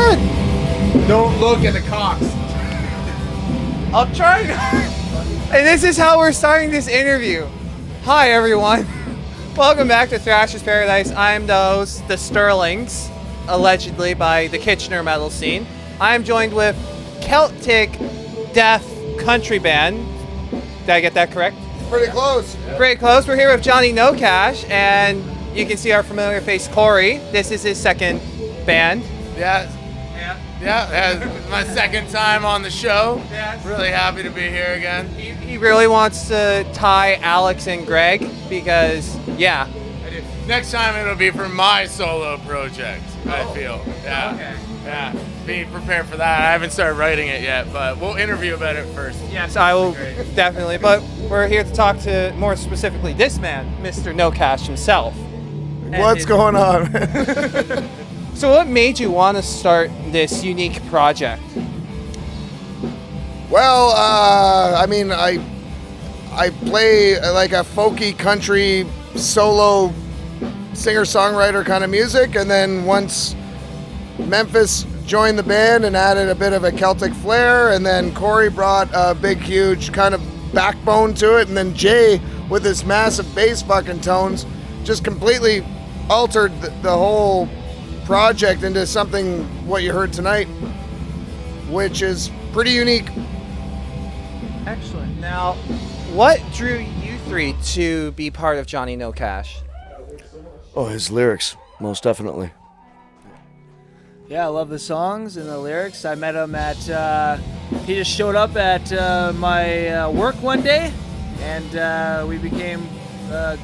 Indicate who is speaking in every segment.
Speaker 1: What?
Speaker 2: Don't look at the cocks.
Speaker 1: I'll try. And this is how we're starting this interview. Hi, everyone. Welcome back to Thrashers Paradise. I'm the host, the Sterlings, allegedly by the Kitchener metal scene. I'm joined with Celtic death country band. Did I get that correct?
Speaker 2: Pretty close.
Speaker 1: Pretty close. We're here with Johnny Nocash, and you can see our familiar face, Corey. This is his second band.
Speaker 2: Yeah, my second time on the show.
Speaker 1: Yes.
Speaker 2: Really happy to be here again.
Speaker 1: He really wants to tie Alex and Greg because, yeah.
Speaker 2: Next time it'll be for my solo project, I feel. Yeah.
Speaker 1: Okay.
Speaker 2: Yeah. Be prepared for that. I haven't started writing it yet, but we'll interview about it first.
Speaker 1: Yes, I will definitely. But we're here to talk to, more specifically, this man, Mr. Nocash himself.
Speaker 3: What's going on?
Speaker 1: So what made you want to start this unique project?
Speaker 3: Well, I mean, I play like a folky country solo singer-songwriter kind of music, and then once Memphis joined the band and added a bit of a Celtic flair, and then Corey brought a big, huge kind of backbone to it, and then Jay with his massive bass fucking tones just completely altered the whole project into something what you heard tonight, which is pretty unique.
Speaker 1: Excellent. Now, what drew you three to be part of Johnny Nocash?
Speaker 4: Oh, his lyrics, most definitely.
Speaker 5: Yeah, I love the songs and the lyrics. I met him at, he just showed up at my work one day, and we became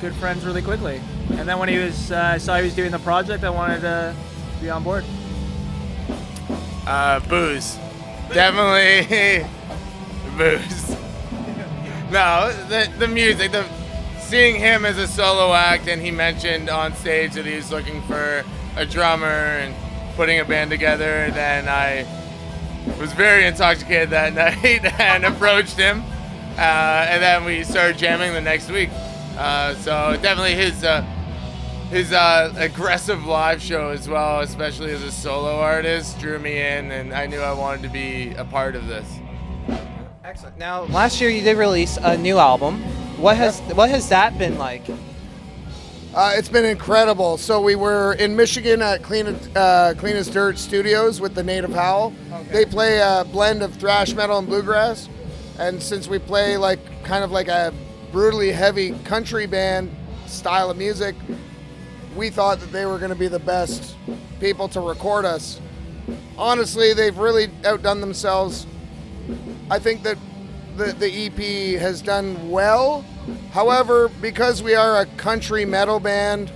Speaker 5: good friends really quickly. And then when I saw he was doing the project, I wanted to be on board.
Speaker 2: Booze. Definitely booze. No, the music, seeing him as a solo act, and he mentioned on stage that he was looking for a drummer and putting a band together, and then I was very intoxicated that night and approached him, and then we started jamming the next week. So definitely his aggressive live show as well, especially as a solo artist, drew me in, and I knew I wanted to be a part of this.
Speaker 1: Excellent. Now, last year you did release a new album. What has that been like?
Speaker 3: It's been incredible. So we were in Michigan at Clean as Dirt Studios with the Native Howl. Okay. They play a blend of thrash metal and bluegrass, and since we play like kind of like a brutally heavy country band style of music, we thought that they were going to be the best people to record us. Honestly, they've really outdone themselves. I think that the EP has done well. However, because we are a country metal band,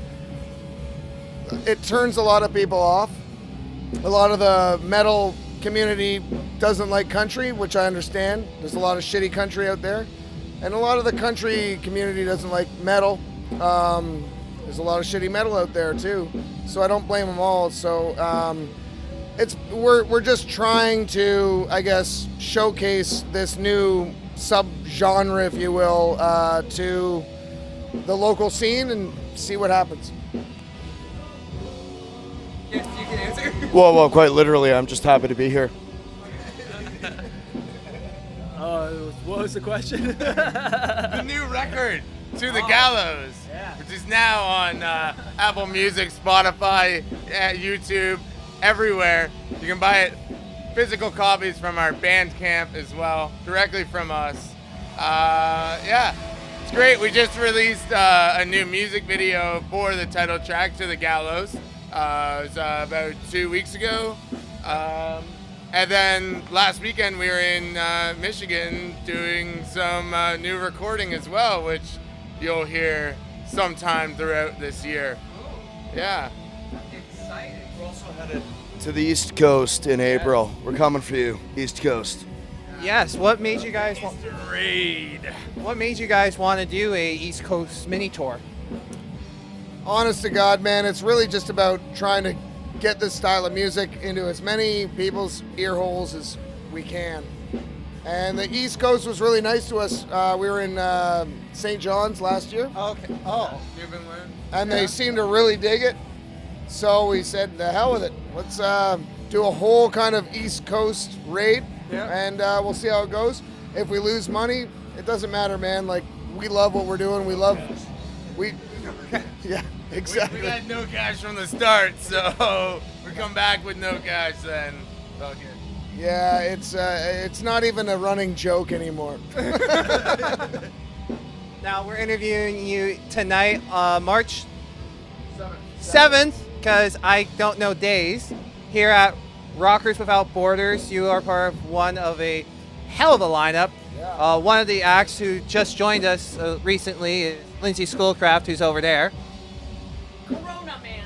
Speaker 3: it turns a lot of people off. A lot of the metal community doesn't like country, which I understand. There's a lot of shitty country out there. And a lot of the country community doesn't like metal. There's a lot of shitty metal out there too, so I don't blame them all. So we're just trying to, I guess, showcase this new sub-genre, if you will, to the local scene and see what happens.
Speaker 1: Yes, you can answer.
Speaker 4: Well, quite literally, I'm just happy to be here.
Speaker 5: What was the question?
Speaker 2: The new record, To the Gallows,
Speaker 5: yeah.
Speaker 2: which is now on Apple Music, Spotify, YouTube, everywhere. You can buy it, physical copies from our Bandcamp as well, directly from us. Yeah, it's great. We just released a new music video for the title track, To the Gallows. It was about 2 weeks ago. And then last weekend we were in Michigan doing some new recording as well, which you'll hear sometime throughout this year. Yeah.
Speaker 1: Exciting.
Speaker 4: We're also headed to the East Coast in April. We're coming for you, East Coast.
Speaker 1: Yes. What made you guys want?
Speaker 2: Raid.
Speaker 1: What made you guys want to do a East Coast mini tour?
Speaker 3: Honest to God, man, it's really just about trying to get this style of music into as many people's ear holes as we can. And the East Coast was really nice to us. We were in St. John's last year.
Speaker 1: Okay. Oh.
Speaker 3: And they seemed to really dig it. So we said, the hell with it. do a whole kind of East Coast raid,
Speaker 1: Yeah.
Speaker 3: and we'll see how it goes. If we lose money, it doesn't matter, man. Like, we love what we're doing. Yeah, exactly.
Speaker 2: We got no cash from the start, so we come back with no cash then. Fuck it.
Speaker 3: Yeah, it's not even a running joke anymore.
Speaker 1: Now we're interviewing you tonight, March 7th, because I don't know days, here at Rockers Without Borders. You are part of one of a hell of a lineup.
Speaker 3: Yeah.
Speaker 1: One of the acts who just joined us recently is Lindsay Schoolcraft, who's over there.
Speaker 6: Corona, man.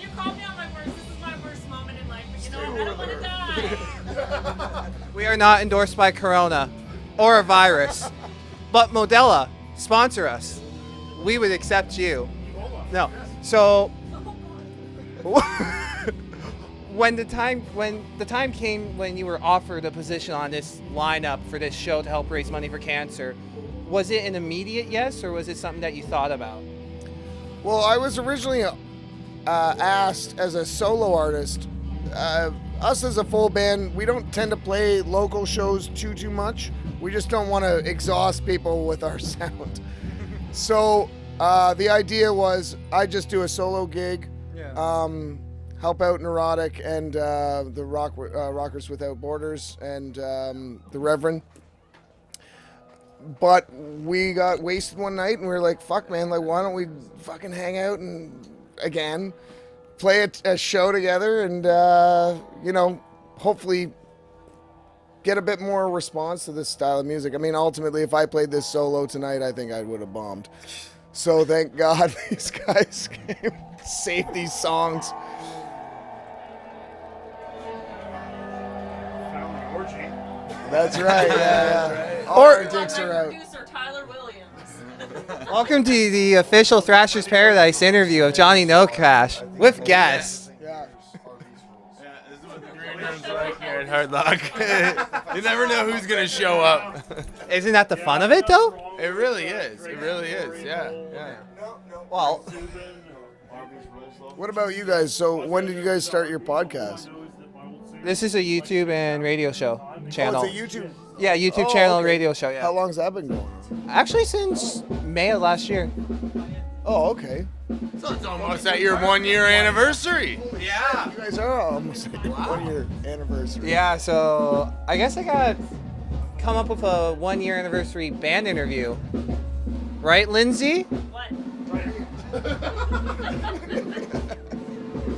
Speaker 6: You called me on my worst. This is my worst moment in life. But you know what? I don't want to die.
Speaker 1: We are not endorsed by Corona or a virus, but Modella, sponsor us. We would accept you. No. So when the time came when you were offered a position on this lineup for this show to help raise money for cancer, was it an immediate yes, or was it something that you thought about?
Speaker 3: Well, I was originally asked as a solo artist. Us as a full band, we don't tend to play local shows too much. We just don't want to exhaust people with our sound. So the idea was I just do a solo gig, help out Neurotic and the Rockers Without Borders and the Reverend. But we got wasted one night and we were like, fuck, man, like, why don't we fucking hang out and again play a show together and hopefully get a bit more response to this style of music. I mean, ultimately, if I played this solo tonight, I think I would have bombed. So thank God these guys came, saved these songs. That's right. Yeah. All our dicks are out.
Speaker 6: Producer Tyler Williams.
Speaker 1: Welcome to the official Thrashers Paradise interview of Johnny Nocash with guests.
Speaker 3: Yeah.
Speaker 2: This is what the green room's like here at Hard Luck. You never know who's gonna show up.
Speaker 1: Isn't that the fun of it, though?
Speaker 2: It really is. It really is. Yeah.
Speaker 1: Well,
Speaker 3: What about you guys? So when did you guys start your podcast?
Speaker 1: this is a YouTube and radio show channel.
Speaker 3: Oh, it's a YouTube.
Speaker 1: Yeah, YouTube
Speaker 3: Oh,
Speaker 1: channel and
Speaker 3: okay.
Speaker 1: radio show, yeah.
Speaker 3: How long's that been going on?
Speaker 1: Actually, since May of last year.
Speaker 3: Oh, okay.
Speaker 2: So it's almost at your 1 year anniversary.
Speaker 1: Yeah.
Speaker 3: You guys are almost at your 1 year anniversary.
Speaker 1: Yeah, so I guess I got come up with a 1 year anniversary band interview. Right, Lindsay?
Speaker 6: What?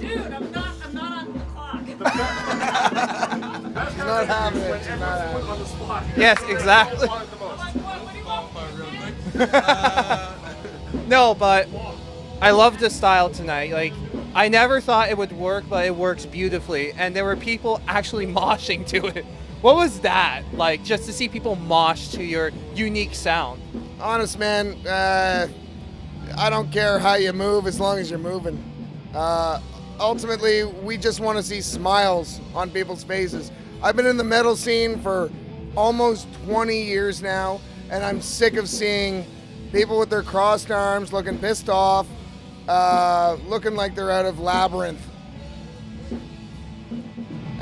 Speaker 6: Dude, I'm not on the clock.
Speaker 3: You're not having it. You're not having it.
Speaker 1: Yes, exactly.
Speaker 6: I'm like, what do you want from me?
Speaker 1: No, but I love the style tonight. Like, I never thought it would work, but it works beautifully. And there were people actually moshing to it. What was that like, just to see people mosh to your unique sound?
Speaker 3: Honest, man, I don't care how you move as long as you're moving. Ultimately, we just want to see smiles on people's faces. I've been in the metal scene for almost 20 years now, and I'm sick of seeing people with their crossed arms looking pissed off, looking like they're out of Labyrinth.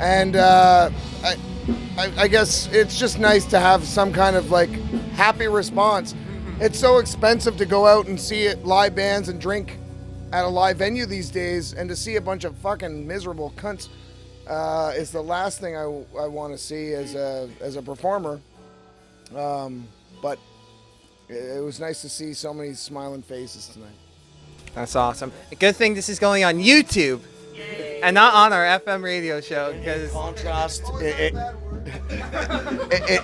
Speaker 3: And I guess it's just nice to have some kind of like happy response. It's so expensive to go out and see it, live bands and drink at a live venue these days, and to see a bunch of fucking miserable cunts is the last thing I want to see as a performer. But it was nice to see so many smiling faces tonight.
Speaker 1: That's awesome. A good thing this is going on YouTube and not on our FM radio show, because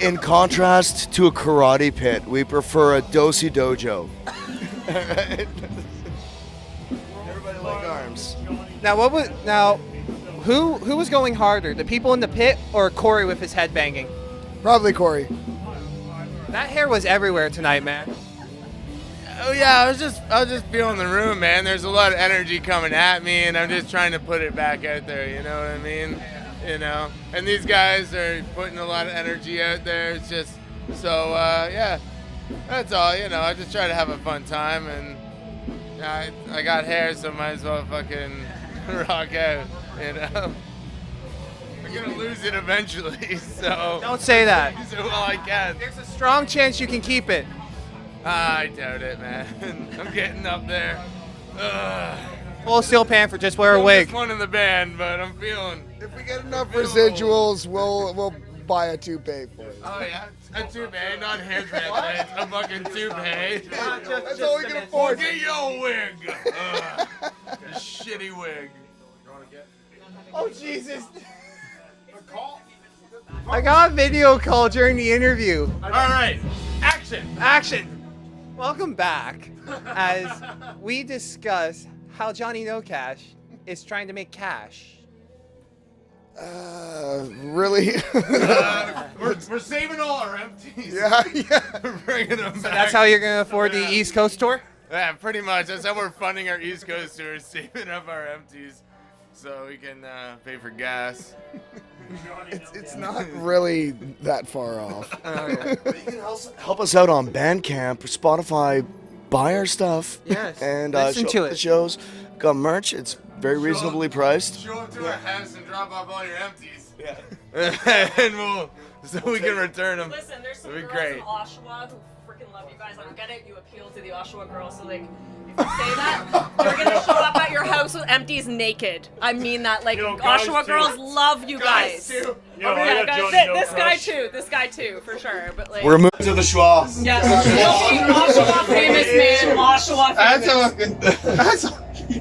Speaker 4: In contrast to a karate pit, we prefer a dosi dojo. Everybody like arms.
Speaker 1: who was going harder, the people in the pit or Corey with his head banging?
Speaker 3: Probably Corey.
Speaker 1: That hair was everywhere tonight, man.
Speaker 2: Oh yeah, I was just feeling the room, man. There's a lot of energy coming at me, and I'm just trying to put it back out there. You know what I mean? You know. And these guys are putting a lot of energy out there. It's just so yeah. That's all. You know, I just try to have a fun time, and I got hair, so might as well fucking rock out. You know, I'm gonna lose it eventually, so
Speaker 1: Don't say that.
Speaker 2: use it while I can.
Speaker 1: There's a strong chance you can keep it.
Speaker 2: I doubt it, man. I'm getting up there. Ugh.
Speaker 1: Full steel pan for just wear a
Speaker 2: I'm
Speaker 1: wig.
Speaker 2: just one in the band, but I'm feeling.
Speaker 3: If we get enough residuals, we'll buy a toupee for you.
Speaker 2: Oh yeah, a toupee, not hair transplant. A fucking toupee.
Speaker 3: That's all we can afford.
Speaker 2: Get your wig. A shitty wig.
Speaker 1: Oh Jesus! I got a video call during the interview.
Speaker 2: All right, action.
Speaker 1: Action! Welcome back as we discuss how Johnny Nocash is trying to make cash.
Speaker 3: Really?
Speaker 2: We're saving all our empties.
Speaker 3: yeah.
Speaker 2: We're bringing them back.
Speaker 1: That's how you're gonna afford the East Coast tour?
Speaker 2: Yeah, pretty much. That's how we're funding our East Coast tours, saving up our empties so we can pay for gas.
Speaker 3: It's not really that far off.
Speaker 4: But you can help us out on Bandcamp, Spotify, buy our stuff.
Speaker 1: Yes,
Speaker 4: And
Speaker 1: listen
Speaker 4: show
Speaker 1: to
Speaker 4: up
Speaker 1: it.
Speaker 4: at the shows. Got merch. It's very reasonably priced.
Speaker 2: Show up to our house and drop off all your empties. Yeah. And we can return them.
Speaker 6: Listen, there's some
Speaker 2: That'd
Speaker 6: girls
Speaker 2: be great.
Speaker 6: in Oshawa who freaking love you guys. I don't get it. You appeal to the Oshawa girls, so like, if you say that, they're gonna show up at your house with empties naked. I mean that. Like,
Speaker 7: guys
Speaker 6: Oshawa
Speaker 7: too.
Speaker 6: girls love you guys.
Speaker 7: Yo,
Speaker 6: Yeah,
Speaker 7: I got
Speaker 6: guys,
Speaker 7: Johnny
Speaker 6: this guy
Speaker 7: Nocash.
Speaker 6: too. This guy too, for sure. But like,
Speaker 4: We're moving to the schwa.
Speaker 6: yeah, Oshawa famous man. Oshawa famous.
Speaker 1: That's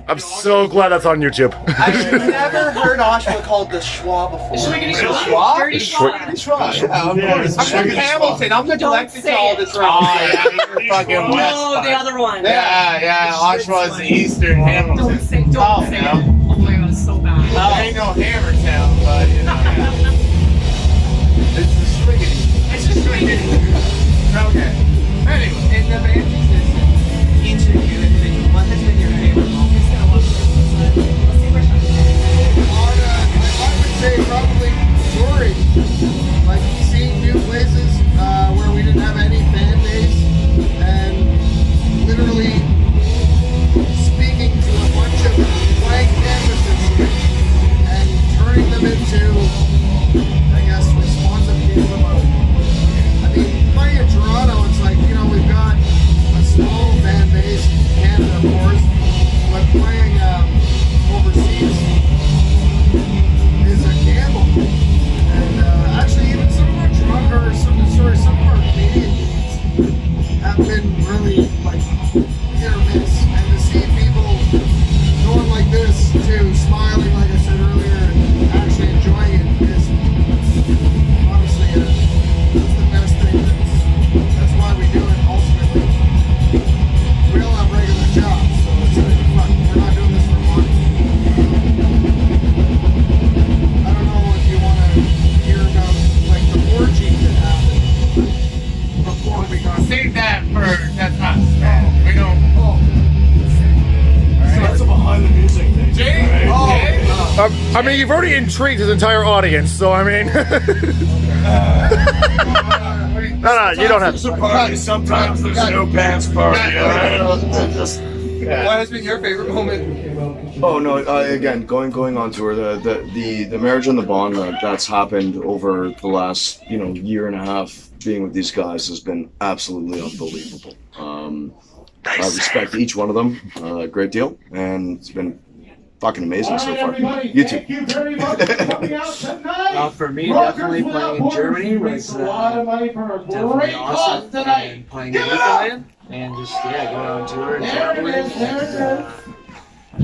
Speaker 7: I'm so glad that's on YouTube.
Speaker 1: I've never heard Oshawa called the schwa before.
Speaker 6: Schwiggity
Speaker 1: schwa?
Speaker 6: Dirty schwa.
Speaker 1: Yeah, of course. I'm from Hamilton. I'm neglected to all this
Speaker 2: Oh, yeah, you're fucking west.
Speaker 6: No, the other one.
Speaker 2: Yeah, Oshawa is the eastern Hamilton.
Speaker 6: Don't say it. Oh my god, it's so bad.
Speaker 2: There ain't no Hammertown, but you know. Yeah. It's the Schwiggity.
Speaker 6: It's just Schwiggity.
Speaker 2: Okay. Anyway.
Speaker 1: In the band musician interview, individual, what has been your favorite moment?
Speaker 3: I would say probably touring. Like seeing new places where we didn't have any fan base and literally speaking to a bunch of blank canvases and turning them into, I guess, responsive people about it. I mean, playing in Toronto, it's like, you know, we've got a small fan base, Canada of course, but playing overseas is a gamble. And actually, even some of our some of our Canadian gigs have been really like hit or miss. And to see people going like this to smiling, like I said earlier, and actually enjoying it is honestly that's the best thing. That's why we do it ultimately. We all have regular jobs, so it's like, fuck, we're not doing this for money. I don't know if you want to hear about like the orgy that happened before we got.
Speaker 2: Save that for that's us. We don't.
Speaker 7: So that's a behind the music thing.
Speaker 2: Jay?
Speaker 7: I mean, you've already intrigued his entire audience, so I mean. No, you don't have to.
Speaker 4: Sometimes there's no pants party.
Speaker 1: What has been your favorite moment?
Speaker 4: Oh no! Again, going on tour, the marriage and the bond that's happened over the last year and a half being with these guys has been absolutely unbelievable. I respect each one of them a great deal, and it's been fucking amazing so far. You too.
Speaker 5: For me, definitely playing in Germany was definitely awesome. And playing in Newfoundland and just going on tour and traveling and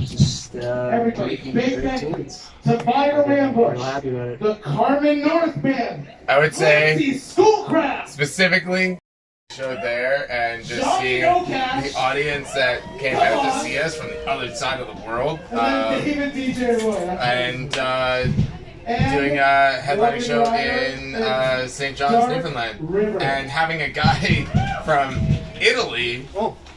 Speaker 5: just making great tunes.
Speaker 8: To Fire
Speaker 5: Real
Speaker 8: Ambush,
Speaker 5: happy about it.
Speaker 8: the Carmen North Band,
Speaker 2: I would say
Speaker 8: Lazy Schoolcraft,
Speaker 2: specifically show there and just
Speaker 8: Johnny
Speaker 2: seeing
Speaker 8: Nocash,
Speaker 2: the audience that came out to see us from the other side of the world.
Speaker 8: and then David DJ Roy.
Speaker 2: And doing a headlining show in St. John's, Newfoundland, and having a guy from Italy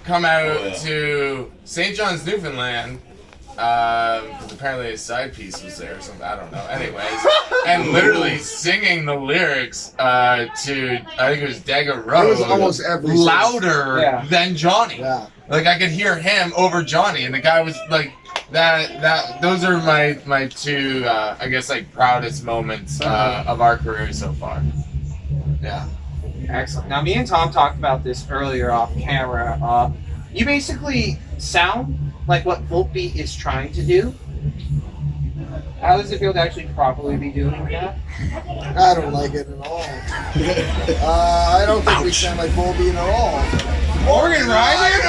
Speaker 2: come out to St. John's, Newfoundland, because apparently his side piece was there or something, I don't know. Anyways, and literally singing the lyrics to, I think it was Dagger Road,
Speaker 3: It was almost every
Speaker 2: louder than Johnny.
Speaker 3: Yeah.
Speaker 2: Like I could hear him over Johnny, and the guy was like those are my two I guess like proudest moments of our career so far. Yeah.
Speaker 1: Excellent. Now, me and Tom talked about this earlier off camera. You basically sound like what Volbeat is trying to do. How does it feel to actually properly be doing that?
Speaker 3: I don't like it at all. I don't think we sound like Volbeat at all.
Speaker 2: Morgan Ryder!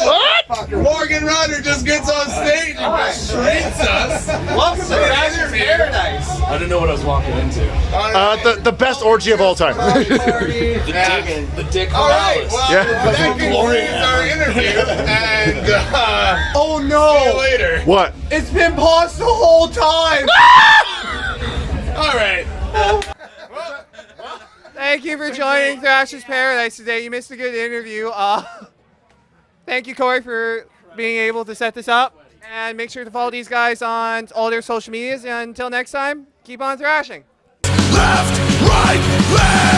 Speaker 3: What?
Speaker 2: Morgan Ryder just gets on stage and just treats us.
Speaker 1: Welcome to Thrashers Paradise.
Speaker 9: I didn't know what I was walking into.
Speaker 7: The best orgy of all time.
Speaker 9: The dick
Speaker 2: All right,
Speaker 9: Morales.
Speaker 2: well,
Speaker 7: Yeah.
Speaker 2: that concludes our interview, and
Speaker 1: Oh
Speaker 2: see you
Speaker 1: no!
Speaker 2: later.
Speaker 7: What?
Speaker 1: It's been paused the whole time!
Speaker 2: All right.
Speaker 1: Thank you for joining Thrashers Paradise today. You missed a good interview. Thank you, Corey, for being able to set this up. And make sure to follow these guys on all their social medias. And until next time, keep on thrashing.
Speaker 10: Left, right, left.